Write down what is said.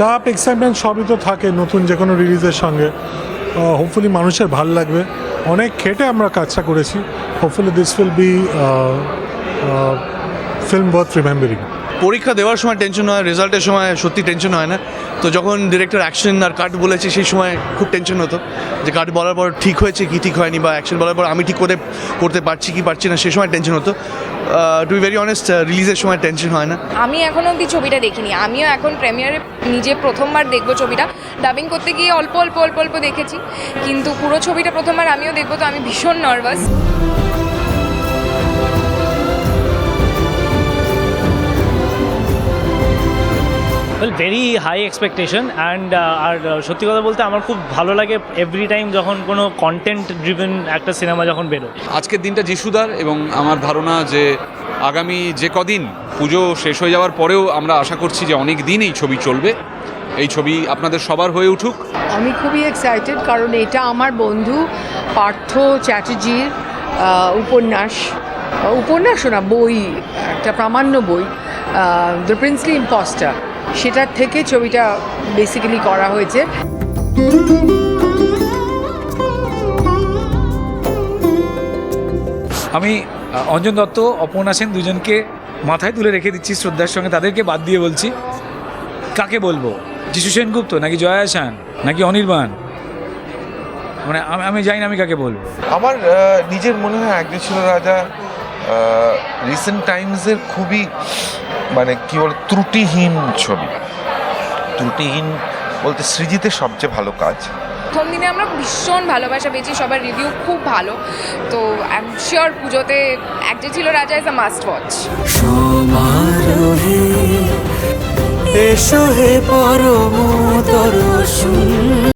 চাপ এক্সাইটমেন্ট সবই তো থাকে নতুন যে কোনো রিলিজের সঙ্গে। হোপফুলি মানুষের ভাল লাগবে। অনেক খেটে আমরা কাজটা করেছি। Hopefully this will be film worth remembering. পরীক্ষা দেওয়ার সময় টেনশন হয়, রেজাল্টের সময় সত্যি টেনশন হয় না। তো যখন ডিরেক্টর অ্যাকশন আর কাট বলেছে সেই সময় খুব টেনশন হতো যে কাট বলার পর ঠিক হয়েছে কি ঠিক হয়নি, বা অ্যাকশন বলার পর আমি ঠিক করে করতে পারছি কি পারছি না, সেই সময় টেনশন হতো। টু বি ভেরি অনেস্ট, রিলিজের সময় টেনশন হয় না। আমি এখনও অবধি ছবিটা দেখিনি, আমিও এখন প্রিমিয়ারে নিজে প্রথমবার দেখবো ছবিটা। ডাবিং করতে গিয়ে অল্প অল্প অল্প অল্প দেখেছি, কিন্তু পুরো ছবিটা প্রথমবার আমিও দেখবো, তো আমি ভীষণ nervous. Well, very high expectation and আর সত্যি কথা বলতে আমার খুব ভালো লাগে এভরি টাইম যখন কোনো কন্টেন্ট ড্রিভেন একটা সিনেমা যখন বেরোয়। আজকের দিনটা যিশুদার, এবং আমার ধারণা যে আগামী যে কদিন পুজো শেষ হয়ে যাওয়ার পরেও আমরা আশা করছি যে অনেক দিন এই ছবি চলবে। এই ছবি আপনাদের সবার হয়ে উঠুক। আমি খুবই এক্সাইটেড, কারণ এটা আমার বন্ধু পার্থ চ্যাটার্জির উপন্যাসও না, বই, একটা প্রামাণ্য বই, দ্য প্রিন্সলি ইম্পস্টার, সেটার থেকে ছবিটা বেসিক্যালি করা হয়েছে। আমি অঞ্জন দত্ত, অপর্ণা সেন দুজনকে মাথায় তুলে রেখে দিচ্ছি শ্রদ্ধার সঙ্গে। তাদেরকে বাদ দিয়ে বলছি, কাকে বলবো? যিশু সেনগুপ্ত নাকি জয়া শান নাকি অনির্বাণ? মানে আমি জানি না আমি কাকে বলবো। আমার নিজের মনে হয় এক যে ছিল রাজা রিসেন্ট টাইমসের খুবই মানে কি বলে ত্রুটিহীন ছবি। ত্রুটিহীন বলতে সৃজিতের সবচেয়ে ভালো কাজ। প্রথম দিনে আমরা ভীষণ ভালোবাসা পেয়েছি, সবার রিভিউ খুব ভালো। তো আই এম শিওর পুজোতে এক যে ছিল রাজা ইজ আ মাস্ট ওয়াচ। সমারোহে এসো হে পরম দর্শন।